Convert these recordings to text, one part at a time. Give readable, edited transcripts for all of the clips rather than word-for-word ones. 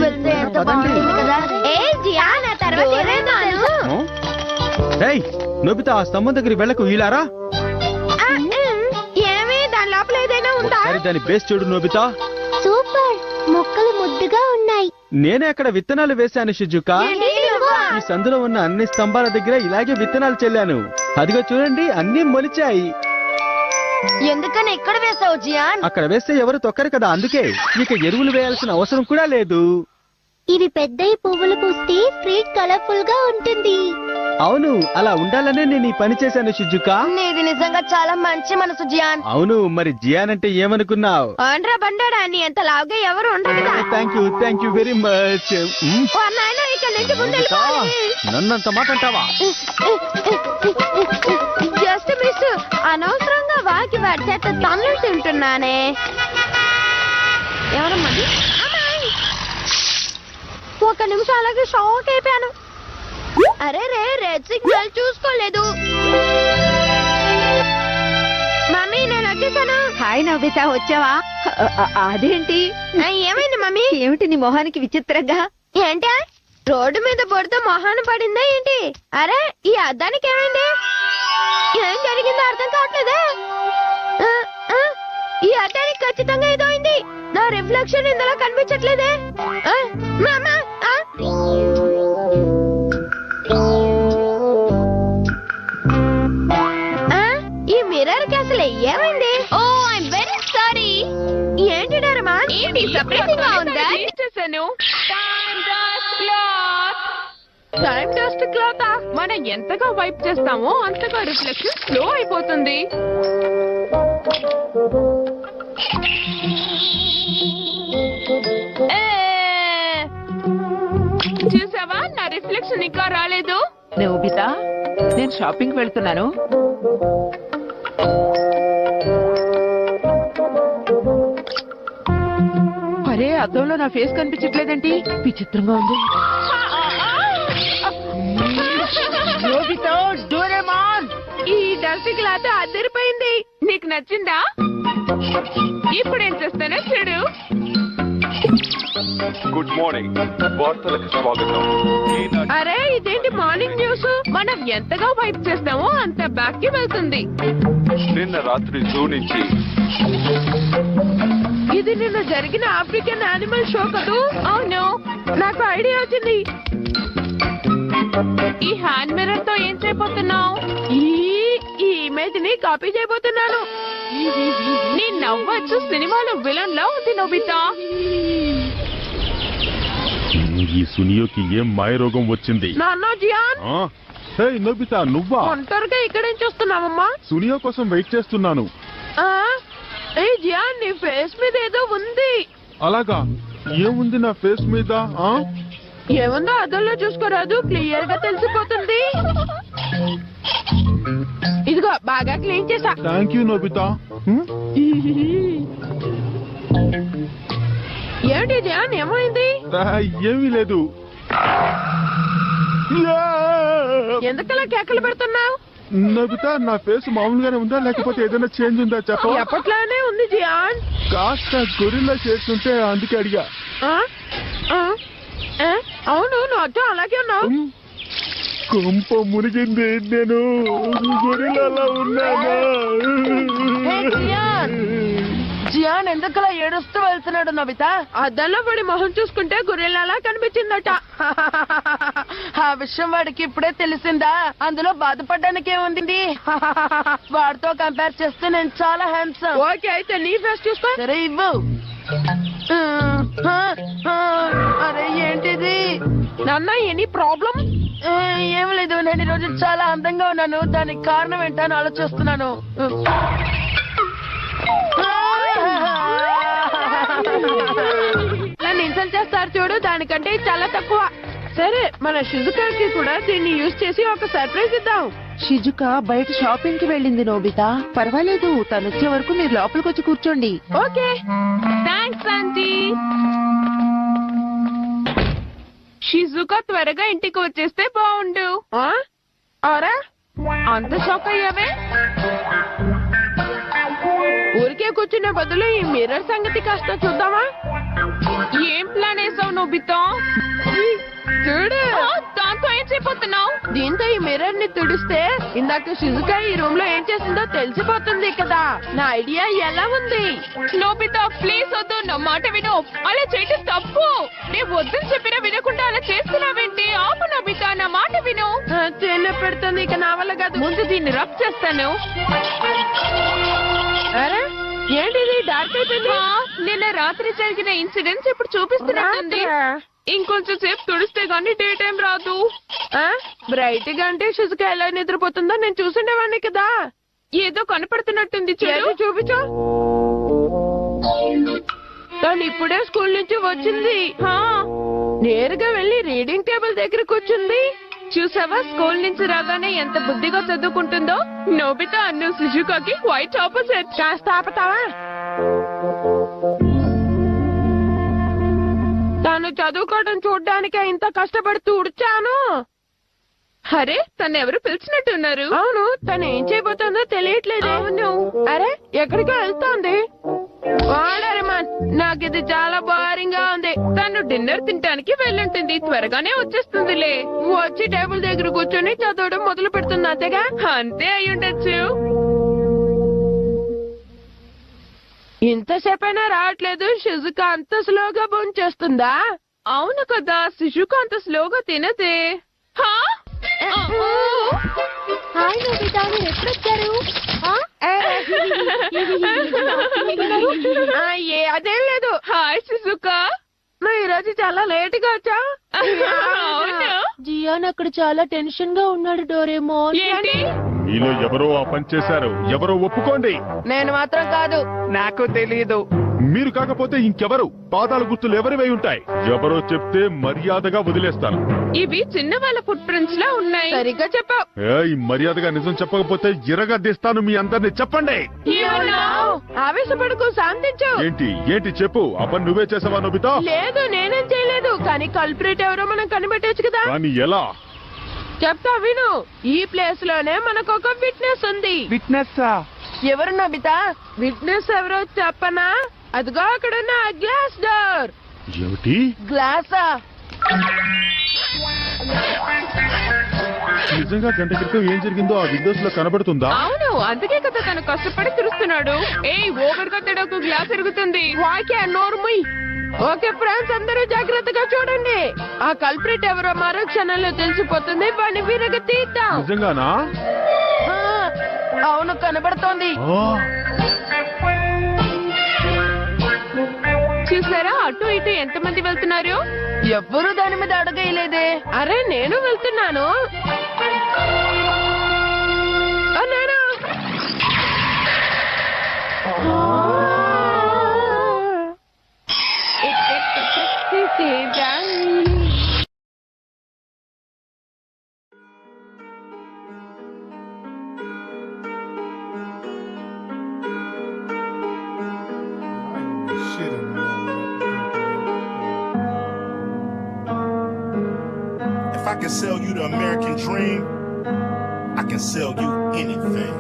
వెళ్తే ఎంత బాగుంటుంది కదా. నోబితా ఆ స్తంభం దగ్గరికి వెళ్ళకు, ఇలారా. ఏమి దాని లోపల ఏదైనా ఉందా? దాని బేస్ చూడు నోబితా. సూపర్, మొక్కలు ముద్దుగా ఉన్నాయి. నేనే అక్కడ విత్తనాలు వేశాను షిజుకా. ఈ సందులో ఉన్న అన్ని స్తంభాల దగ్గర ఇలాగే విత్తనాలు చెల్లాను. అదిగో చూడండి, అన్ని మొలిచాయి. ఎందుకని ఎక్కడ వేసావు జియాన్? అక్కడ వేస్తే ఎవరు తొక్కరు కదా, అందుకే. ఇక ఎరువులు వేయాల్సిన అవసరం కూడా లేదు. ఇవి పెద్ద పువ్వులు పూస్తే స్ట్రీట్ కలర్ఫుల్ గా ఉంటుంది. అవును, అలా ఉండాలనే నేను ఈ పని చేశాను షిజుకా. నీది నిజంగా చాలా మంచి మనసు జియాన్. అవును, మరి జియాన్ అంటే ఏమనుకున్నావు? ఆండ్రా బండాడా, నీ ఎంత లావుగా ఎవరు ఉండదు. Thank you very much. నన్నంత మాట అంటావా? జస్ట్ మిస్, అనవసరంగా వాకి వాడి చేత తన్నులు తింటున్నానే. ఎవరమ్మది? ఒక నిమిషం అలాగే షాక్ అయిపోయాను. అరే రే, రెడ్ సిగ్నల్ చూసుకోలేదు. మమ్మీ నేను వచ్చేసాను. హాయ్ నవ్విత, వచ్చావా? అదేంటి, ఏమైంది మమ్మీ? ఏమిటి నీ మొహానికి విచిత్రంగా? ఏంటా రోడ్డు మీద బొడితో మొహాన పడిందా ఏంటి? అరే ఈ అద్దానికి ఏమైంది? ఏం జరిగిందో అర్థం కావట్లేదే. ఈ అద్దానికి ఖచ్చితంగా ఏదో అయింది. నా రిఫ్లెక్షన్ ఇందులో కనిపించట్లేదే. ఈ మిర్రర్ కి అసలు ఏమైంది? ఓ ఐఎమ్ వెరీ సారీ. ఏంటి డరమా? ఏంటి సర్ప్రైజింగ్ గా ఉందా? చేశాను. టైమ్ డస్ట్ క్లాత్ మనం ఎంతగా వైప్ చేస్తామో అంతగా రిఫ్లెక్షన్ స్లో అయిపోతుంది. చూసావా, నా రిఫ్లెక్షన్ ఇంకా రాలేదు. నవ్విత, నేను షాపింగ్ వెళ్తున్నాను. అరే, అద్దంలో నా ఫేస్ కనిపించట్లేదేంటి? విచిత్రంగా ఉంది. ఈ డస్ట్ క్లాత్ అదిరిపోయింది. నీకు నచ్చిందా? ఇప్పుడు ఏం చేస్తానో చూడు. గుడ్ మార్నింగ్, వార్తలకు స్వాగతం. అరే ఇదేంటి మార్నింగ్ న్యూస్? మనం ఎంతగా వైప్ చేస్తామో అంత బ్యాక్ కి వెళ్తుంది. నిన్న రాత్రి జూ నుంచి. ఇది నిన్న జరిగిన ఆఫ్రికన్ యానిమల్ షో కదూ? అవును, నాకు ఐడియా వచ్చింది. ఈ హ్యాండ్ మిర్రర్ తో ఏం చేయబోతున్నావు? ఈ ఇమేజ్ ని కాపీ చేయబోతున్నాను. నీ నవ్వచ్చు సినిమాలో విలన్ లా ఉంది నోబితా. ఈ సునియోకి ఏం మాయ రోగం వచ్చింది? నాన్న జియాన్. నోబితా, నువ్వా? ఒంటరిగా ఇక్కడేం చూస్తున్నావమ్మా? సునియో కోసం వెయిట్ చేస్తున్నాను. ఏ జియాన్, నీ ఫేస్ మీద ఏదో ఉంది. అలాగా? ఏముంది నా ఫేస్ మీద? ఏముందో అద్దంలో చూసుకోరాదు, క్లియర్ గా తెలిసిపోతుంది. ఇదిగో బాగా క్లీన్ చేసా. Thank you Nobita. ఏమిటి జియాన్, ఏమైంది? ఏమీ లేదు. ఎందుకలా కేకలు పెడుతున్నావు? నోబితా, నా ఫేస్ మామూలుగానే ఉందా లేకపోతే ఏదైనా చేంజ్ ఉందా చెప్పు. ఎప్పట్లానే ఉంది జియాన్. కాస్త గొరిల్లా చేస్తుంటే అందుకే అడిగా. అవును, నువ్వు అచ్చం అలాగే ఉన్నావు. కొంప మునిగింది, నేను గొరిల్లాలా ఉన్నానా? జియాన్ ఎందుకలా ఏడుస్తూ వెళ్తున్నాడు నబిత? అద్దంలో పడి మొహం చూసుకుంటే గొరిల్లాలా కనిపించిందట. ఆ విషయం వాడికి ఇప్పుడే తెలిసిందా? అందులో బాధపడడానికి ఏముంది? వాడితో కంపేర్ చేస్తే నేను చాలా హ్యాండ్సమ్. ఓకే, అయితే నీ ఫేస్ చూసుకో. సరే ఇవ్వు. అరే ఏంటిది నాన్న, ఎనీ ప్రాబ్లం? ఏం లేదు, నేను ఈరోజు చాలా అందంగా ఉన్నాను. దానికి కారణం ఏంటని ఆలోచిస్తున్నాను. నన్ను ఇన్సల్ట్ చేస్తారు చూడు, దానికంటే చాలా తక్కువ. సరే, మన షిజుకాకి కూడా దీన్ని యూజ్ చేసి ఒక సర్ప్రైజ్ ఇద్దాం. షిజుక బయట షాపింగ్ కి వెళ్ళింది నోబితా. పర్వాలేదు, తను వచ్చే వరకు మీరు లోపలికి వచ్చి కూర్చోండి. Okay, thanks aunty. షిజుకా త్వరగా ఇంటికి వచ్చేస్తే బాగుండు. అరే అంత షాక్ అయ్యావే? ఊరికే కూర్చునే బదులు ఈ మిర్రర్ సంగతి కాస్త చూద్దామా? ఏం ప్లాన్ వేసావు నోబితా? దాంతో ఏం చేయబోతున్నావు? దీంతో ఈ మిర్రర్ ని తుడిస్తే ఇందాక షిజుకా ఈ రూమ్ లో ఏం చేసిందో తెలిసిపోతుంది కదా. నా ఐడియా ఎలా ఉంది? నోబితా ప్లీజ్ వద్దు, నా మాట విను. అలా చేయటం తప్పు. నేను వద్దని చెప్పినా వినకుండా అలా చేస్తున్నావేంటి? ఆపు నోబితా, నా మాట విను. చిన్న పెడుతుంది, ఇక నా వల్ల కాదు. ముందు దీన్ని రబ్ చేస్తాను. అరే ఏంటిది డార్క్ అయిపోయింది? నిన్న రాత్రి జరిగిన ఇన్సిడెంట్స్ ఇప్పుడు చూపిస్తున్నట్టుంది. ఇంకొంచెం సేపు తుడిస్తే గానీ డే టైం రాదు. బ్రైట్ గా అంటే షిజుకా ఎలా నిద్రపోతుందో నేను చూసిండేవాడిని కదా. ఏదో కనపడుతున్నట్టుంది, చూపించు. తను ఇప్పుడే స్కూల్ నుంచి వచ్చింది. నేరుగా వెళ్లి రీడింగ్ టేబుల్ దగ్గర కూర్చుంది. చూసావా, స్కూల్ నుంచి రాగానే ఎంత బుద్ధిగా చదువుకుంటుందో. నోబితా అన్ను షిజుకాకి క్వైట్ ఆపోజిట్. కాస్త ఆపుతావా? తాను చదువుకోవడం చూడ్డానికి ఇంత కష్టపడి తుడిచాను. అరే తను ఎవరు పిలిచినట్టున్నారు. అవును, తను ఏం చేయబోతుందో తెలియట్లేదు. అవును, అరే ఎక్కడికో వెళ్తోంది. నాకు ఇది చాలా బోరింగ్ గా ఉంది. తను డిన్నర్ తినడానికి వెళ్ళుంటుంది. త్వరగానే వచ్చేస్తుందిలే. వచ్చి టేబుల్ దగ్గర కూర్చొని చదవడం మొదలు పెడుతుంది. అంతేగా? అంతే అయి ఉండొచ్చు. ఇంతసేపైనా రావట్లేదు. షిజుకా అంత స్లోగా భోంచేస్తుందా? అవును కదా, షిజుకా అంత స్లోగా తినదే. హాయ్ నోబితా, మీరు ఎప్పుడొచ్చారు? అదేం లేదు. హాయ్ షిజుకా, నువ్వు ఈ రోజు చాలా లేట్ గా వచ్చా. జియాన్ అక్కడ చాలా టెన్షన్ గా ఉన్నాడు. డోరేమోన్, ఏంటి? మీలో ఎవరో ఆ పని చేశారు. ఎవరో ఒప్పుకోండి. నేను మాత్రం కాదు. నాకు తెలియదు. మీరు కాకపోతే ఇంకెవరు? పాదాల గుర్తులు ఎవరివై ఉంటాయి? ఎవరో చెప్తే మర్యాదగా వదిలేస్తాను. ఇవి చిన్న వాళ్ళ ఫుట్ ప్రింట్స్ లా ఉన్నాయి. సరిగ్గా చెప్పావు. ఈ మర్యాదగా నిజం చెప్పకపోతే ఇరగదీస్తాను మీ అందరిని. చెప్పండి. ఆవేశపడకు, శాంతించు. ఏంటి చెప్పు. ఆ పని నువ్వే చేసావా నోబితా? లేదు, నేనేం చేయలేదు. కానీ కల్ప్రిట్ ఎవరో మనం కనిపెట్టొచ్చు కదా. కానీ ఎలా? చెప్తా విను. ఈ ప్లేస్ లోనే మనకు ఒక విట్నెస్ ఉంది. విట్నెస్ ఎవరు నోబితా? విట్నెస్ ఎవరో చెప్పనా? అదిగో అక్కడున్న గ్లాస్ డోర్. ఏమిటి? గ్లాసా? నిజంగా గంట క్రితం ఏం జరిగిందో ఆ విండోస్ లో కనబడుతుందా? అవును, అందుకే కదా తను కష్టపడి తిరుస్తున్నాడు. ఓవర్ గా తేడా ఒక గ్లాస్ ఎరుగుతుంది. వాకే నోర్ముయ్. ఓకే ఫ్రెండ్స్, అందరూ జాగ్రత్తగా చూడండి. ఆ కల్ప్రిట్ ఎవరో మరో క్షణంలో తెలిసిపోతుంది. వాడిని విరగ తీద్దాం. నిజంగానా? అవును, కనబడుతోంది. చూసారా, అటు ఇటు ఎంతమంది వెళ్తున్నారు? ఎవ్వరూ దాని మీద అడగలేదే. అరే నేను వెళ్తున్నాను. If I can sell you the American dream, I can sell you anything.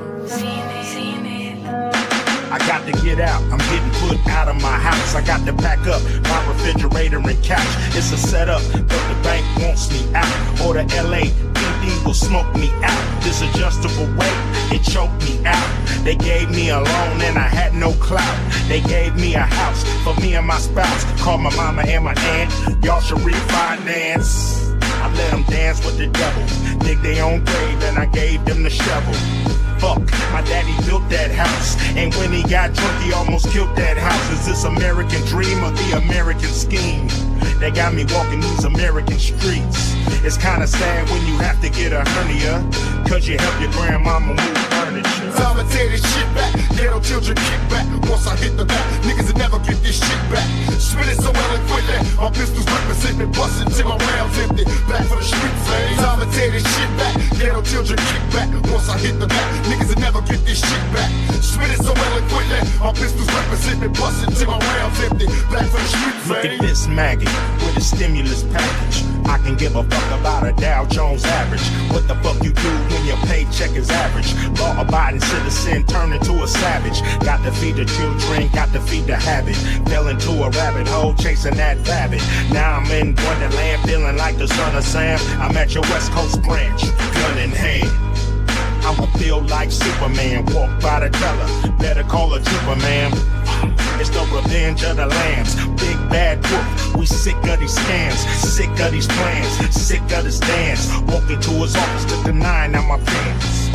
I got to get out, I'm getting put out of my house. I got to pack up my refrigerator and couch. It's a setup, but the bank wants me out. Or the LAPD will smoke me out. This adjustable weight, it choked me out. They gave me a loan and I had no clout. They gave me a house for me and my spouse. Called my mama and my aunt, y'all should refinance. I let them dance with the devil, dig their own grave and I gave them the shovel. Fuck, my daddy built that house, and when he got drunk he almost killed that house. Is this American dream or the American scheme? They got me walking these American streets. It's kinda sad when you have to get a hernia, cause you help your grandmama move furniture. Time to tear this shit back, ghetto children kick back. Once I hit the back, niggas will never get this shit back. Spit it so eloquently, my pistols represent me, bustin' till my rounds empty. Back for the streets, man. Time to tear this shit back, ghetto children kick back. Once I hit the back, niggas will never get this shit back. Spit it so eloquently, quickly. My pistols represent me, bustin' till my rounds empty. Back for the street Look fame. at this maggot with a stimulus package. I can give a fuck about a Dow Jones average. What the fuck you do when your paycheck is average? Law-abiding citizen turn into a savage. Got to feed the children, got to feed the habit. Fell into a rabbit hole chasing that rabbit. Now I'm in Wonderland feeling like the son of Sam. I'm at your West Coast branch, gun in hand. I'ma feel like Superman, walk by the teller, better call a trooper, man. It's the revenge of the lambs, big bad wolf. We sick of these scams, sick of these plans, sick of this dance. Walk into his office, took the 9 out my pants.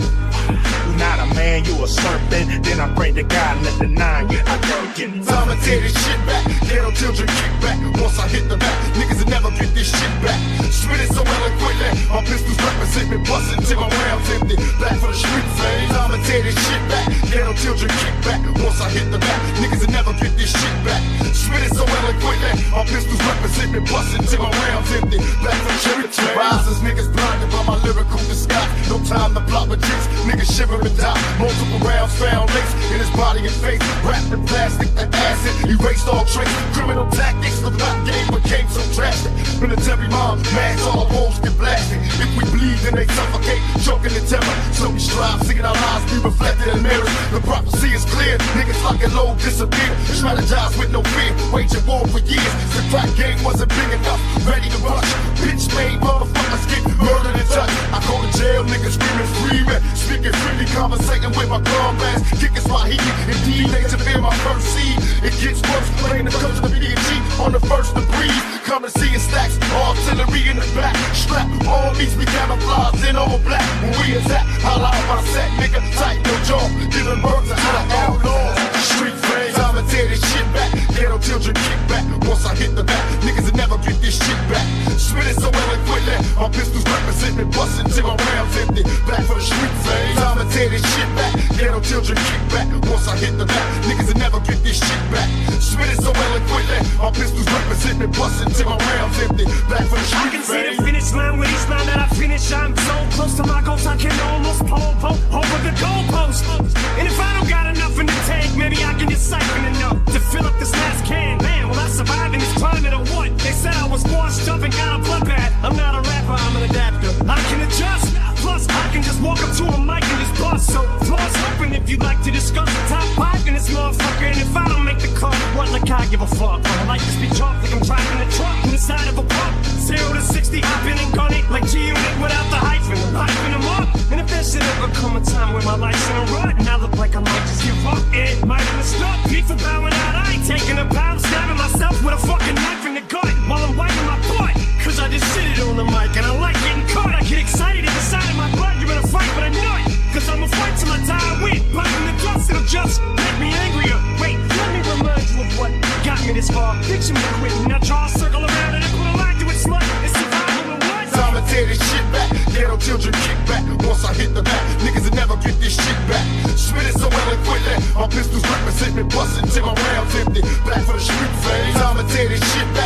You not a man, you a serpent. Then I pray to God, let the 9 get my working. Time to tear this shit back. Ghetto children kick back. Once I hit the back, niggas will never get this shit back. Spit it so eloquently. My pistols represent me, bustin' till my rounds empty. Back for the street fame. Time to tear this shit back. Ghetto children kick back. Once I hit the back, niggas will never get this shit back. Spit it so eloquently. My pistols represent me, bustin' till my rounds empty. Back for the street fame. Risers, niggas blinded by my lyrical disguise. No time to plot with tricks. Niggas shiver and die. Multiple rounds found links in his body and face. Wrapped in plastic and acid. Erased all trace. Criminal tactics. The rap game became so drastic. Military mom, mags, all holes get blasted. If we bleed, then they suffocate. Choking in terror. So we strive, seeing our lives be reflected in mirrors. The prophecy is clear. Niggas like a low disappear. Strategize with no fear. Waging war for years. The crack game wasn't big enough. Ready to rush. Bitch made motherfuckers get murdered and touched. I go to jail, niggas screaming free man. Speaking freely, conversating with my comrades. Kicking Swahili. Indeed, they to bear my first seed. It gets worse. Playing the coach of the BG on the first to breathe. Come and see in stacks. Artillery in the back. Strap all meets me camouflage in all black. When we attack, holla out my set, nigga. Tight no jaw. Giving birth to the outlaws. Street fame. Time to tear this shit back. Ghetto children kick back. Once I hit the back, niggas will never get this shit back. Spit it so eloquently. My pistols represent me, bustin' till my rounds empty. Back for the street fame. Time to tear this shit back. Ghetto children kick back. Once I hit the back, niggas will never get this shit back. Spit it so eloquently. My pistols represent me, bustin' till my rounds empty. Back for the I street can see fame. the finish line with each line that I finish. I'm so close to my goals, I can almost pull over the goalpost. And if I don't got enough in the tank, maybe I can just siphon enough to fill up this last can. Man, will I survive in this climate or what? They said I was washed up and got a bloodbath. I'm not a rapper, I'm an adapter. I can adjust. Plus, I can just walk up to a mic and just bust. So, floor's open if you'd like to discuss the top 5 in this motherfucker. And if I don't make the cut, what like I give a fuck? I like to speak chalk like I'm driving a truck in the side of a pump. 0 to 60, hopping and gunning like G-Unit without the hyphen. I'm hyping them up. And if there should ever come a time where my life's in a rut, and I look like I might just give up, it might have been stuck. Beef for bowing out, I ain't taking a pound, stabbing myself with a fucking knife in the gut while I'm wiping my butt. Cause I just sit it on the mic and I like getting cut. I get excited inside of my blood, you're in a fight, but I know it. Cause I'ma fight till I die with. Biting the dust, it'll just make me angrier. Wait, let me remind you of what got me this far. Picture me quitting, now draw a circle around it and put a line to it, slut. It's survival or what? Time to tear this shit back. Ghetto children kick back. Once I hit the back, niggas will never get this shit back. Spit it so eloquently. My pistols represent me, bustin' till my rounds empty. Back for the street fame. Time to tear this shit back.